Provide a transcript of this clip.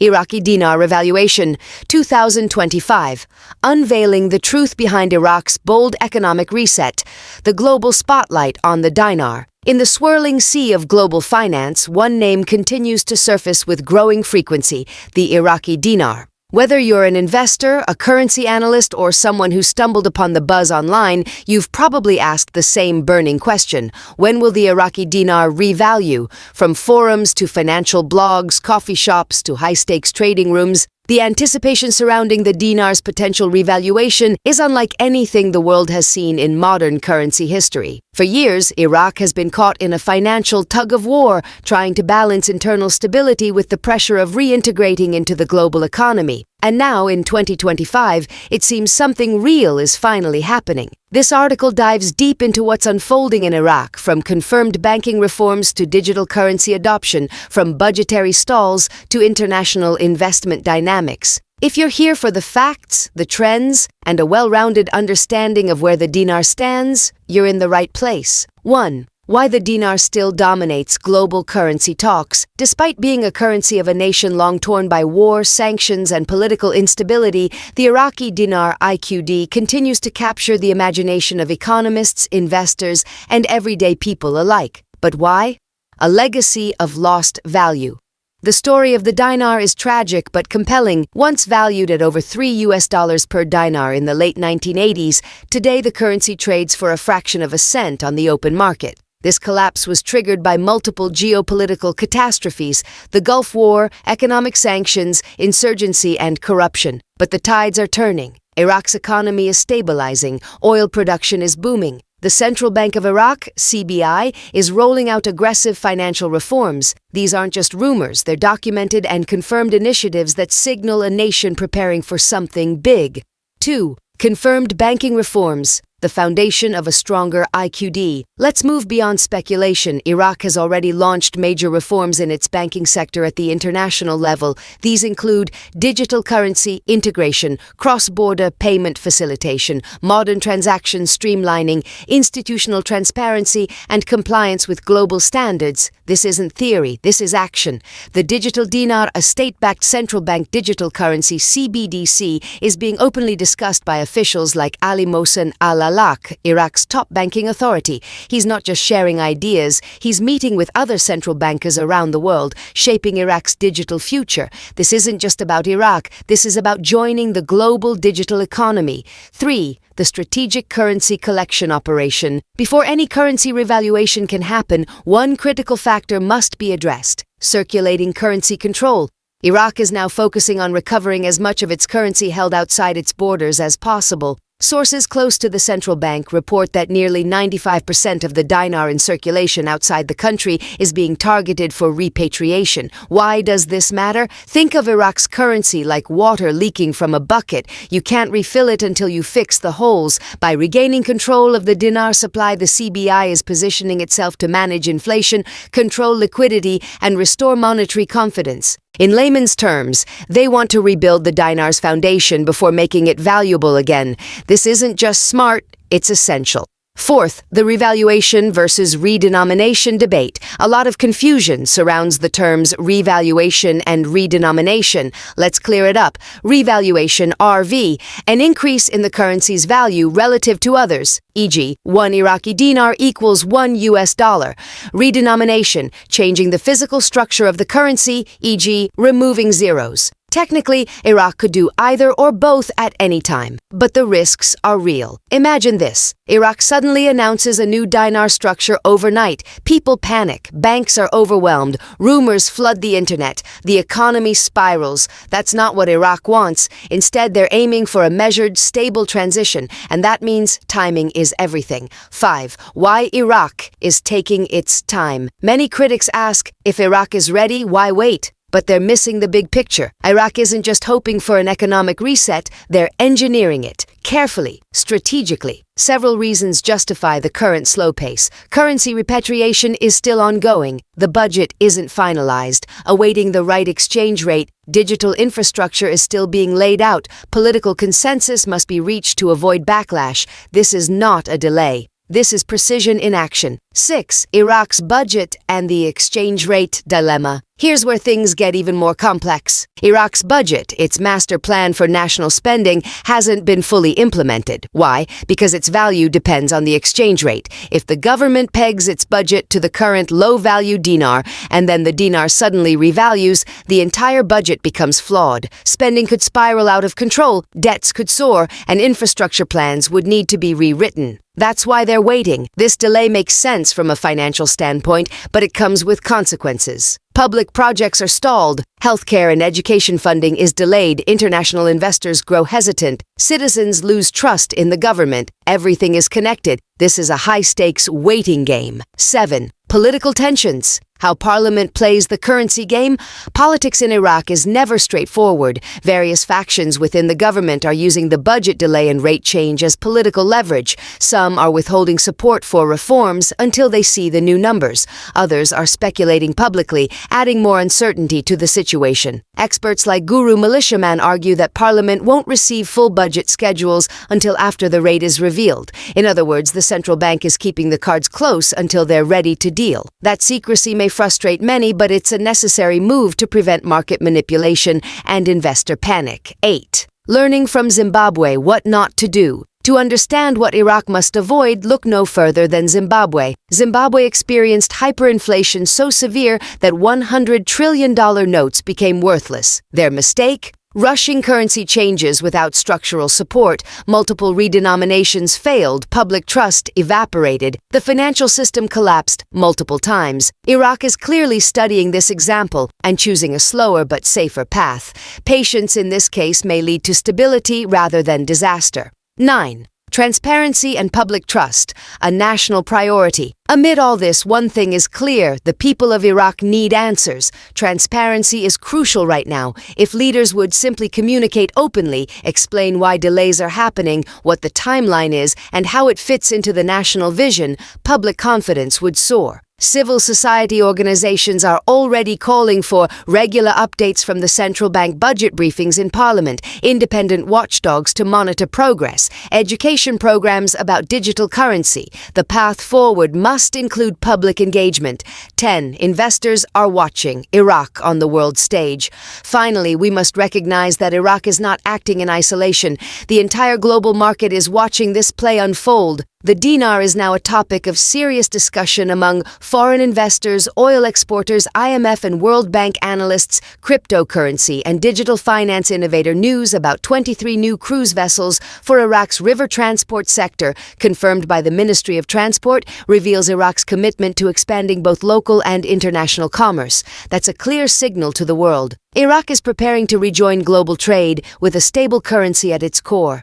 Iraqi Dinar Revaluation, 2025, unveiling the truth behind Iraq's bold economic reset, the global spotlight on the dinar. In the swirling sea of global finance, one name continues to surface with growing frequency, the Iraqi dinar. Whether you're an investor, a currency analyst, or someone who stumbled upon the buzz online, you've probably asked the same burning question: when will the Iraqi dinar revalue? From forums to financial blogs, coffee shops to high-stakes trading rooms, the anticipation surrounding the dinar's potential revaluation is unlike anything the world has seen in modern currency history. For years, Iraq has been caught in a financial tug-of-war, trying to balance internal stability with the pressure of reintegrating into the global economy. And now, in 2025, it seems something real is finally happening. This article dives deep into what's unfolding in Iraq, from confirmed banking reforms to digital currency adoption, from budgetary stalls to international investment dynamics. If you're here for the facts, the trends, and a well-rounded understanding of where the dinar stands, you're in the right place. 1. Why the dinar still dominates global currency talks. Despite being a currency of a nation long torn by war, sanctions, and political instability, the Iraqi dinar IQD continues to capture the imagination of economists, investors, and everyday people alike. But why? A legacy of lost value. The story of the dinar is tragic but compelling. Once valued at over $3 per dinar in the late 1980s, today the currency trades for a fraction of a cent on the open market. This collapse was triggered by multiple geopolitical catastrophes: the Gulf War, economic sanctions, insurgency, and corruption. But the tides are turning. Iraq's economy is stabilizing. Oil production is booming. The Central Bank of Iraq, CBI, is rolling out aggressive financial reforms. These aren't just rumors, they're documented and confirmed initiatives that signal a nation preparing for something big. 2. Confirmed banking reforms, the foundation of a stronger IQD. Let's move beyond speculation. Iraq has already launched major reforms in its banking sector at the international level. These include digital currency integration, cross-border payment facilitation, modern transaction streamlining, institutional transparency, and compliance with global standards. This isn't theory, this is action. The digital dinar, a state-backed central bank digital currency (CBDC), is being openly discussed by officials like Ali Mohsen Al-Alak, Iraq's top banking authority. He's not just sharing ideas, he's meeting with other central bankers around the world, shaping Iraq's digital future. This isn't just about Iraq, this is about joining the global digital economy. 3. The strategic currency collection operation. Before any currency revaluation can happen, one critical factor must be addressed: circulating currency control. Iraq is now focusing on recovering as much of its currency held outside its borders as possible. Sources close to the central bank report that nearly 95% of the dinar in circulation outside the country is being targeted for repatriation. Why does this matter? Think of Iraq's currency like water leaking from a bucket. You can't refill it until you fix the holes. By regaining control of the dinar supply, the CBI is positioning itself to manage inflation, control liquidity, and restore monetary confidence. In layman's terms, they want to rebuild the dinar's foundation before making it valuable again. This isn't just smart, it's essential. 4th, the revaluation versus redenomination debate. A lot of confusion surrounds the terms revaluation and redenomination. Let's clear it up. Revaluation, RV, an increase in the currency's value relative to others, e.g., 1 Iraqi dinar equals $1. Redenomination, changing the physical structure of the currency, e.g., removing zeros. Technically, Iraq could do either or both at any time, but the risks are real. Imagine this. Iraq suddenly announces a new dinar structure overnight. People panic, banks are overwhelmed, rumors flood the internet, the economy spirals. That's not what Iraq wants. Instead, they're aiming for a measured, stable transition, and that means timing is everything. 5. Why Iraq is taking its time. Many critics ask, if Iraq is ready, why wait? But they're missing the big picture. Iraq isn't just hoping for an economic reset, they're engineering it, carefully, strategically. Several reasons justify the current slow pace. Currency repatriation is still ongoing. The budget isn't finalized, awaiting the right exchange rate. Digital infrastructure is still being laid out. Political consensus must be reached to avoid backlash. This is not a delay. This is precision in action. 6. Iraq's budget and the exchange rate dilemma. Here's where things get even more complex. Iraq's budget, its master plan for national spending, hasn't been fully implemented. Why? Because its value depends on the exchange rate. If the government pegs its budget to the current low-value dinar, and then the dinar suddenly revalues, the entire budget becomes flawed. Spending could spiral out of control, debts could soar, and infrastructure plans would need to be rewritten. That's why they're waiting. This delay makes sense from a financial standpoint, but it comes with consequences. Public projects are stalled, healthcare and education funding is delayed, international investors grow hesitant, citizens lose trust in the government. Everything is connected. This is a high-stakes waiting game. 7. Political tensions. How Parliament plays the currency game? Politics in Iraq is never straightforward. Various factions within the government are using the budget delay and rate change as political leverage. Some are withholding support for reforms until they see the new numbers. Others are speculating publicly, adding more uncertainty to the situation. Experts like Guru Militiaman argue that Parliament won't receive full budget schedules until after the rate is revealed. In other words, the central bank is keeping the cards close until they're ready to deal. That secrecy may frustrate many, but it's a necessary move to prevent market manipulation and investor panic. 8. Learning from Zimbabwe what not to do. To understand what Iraq must avoid, look no further than Zimbabwe. Zimbabwe experienced hyperinflation so severe that $100 trillion notes became worthless. Their mistake? Rushing currency changes without structural support, multiple redenominations failed, public trust evaporated, the financial system collapsed multiple times. Iraq is clearly studying this example and choosing a slower but safer path. Patience in this case may lead to stability rather than disaster. 9. Transparency and public trust, a national priority. Amid all this, one thing is clear: the people of Iraq need answers. Transparency is crucial right now. If leaders would simply communicate openly, explain why delays are happening, what the timeline is, and how it fits into the national vision, public confidence would soar. Civil society organizations are already calling for regular updates from the central bank budget briefings in Parliament, independent watchdogs to monitor progress, education programs about digital currency. The path forward must include public engagement. 10. Investors are watching Iraq on the world stage. Finally, we must recognize that Iraq is not acting in isolation. The entire global market is watching this play unfold. The dinar is now a topic of serious discussion among foreign investors, oil exporters, IMF and World Bank analysts. Cryptocurrency and digital finance innovator news about 23 new cruise vessels for Iraq's river transport sector, confirmed by the Ministry of Transport, reveals Iraq's commitment to expanding both local and international commerce. That's a clear signal to the world. Iraq is preparing to rejoin global trade with a stable currency at its core.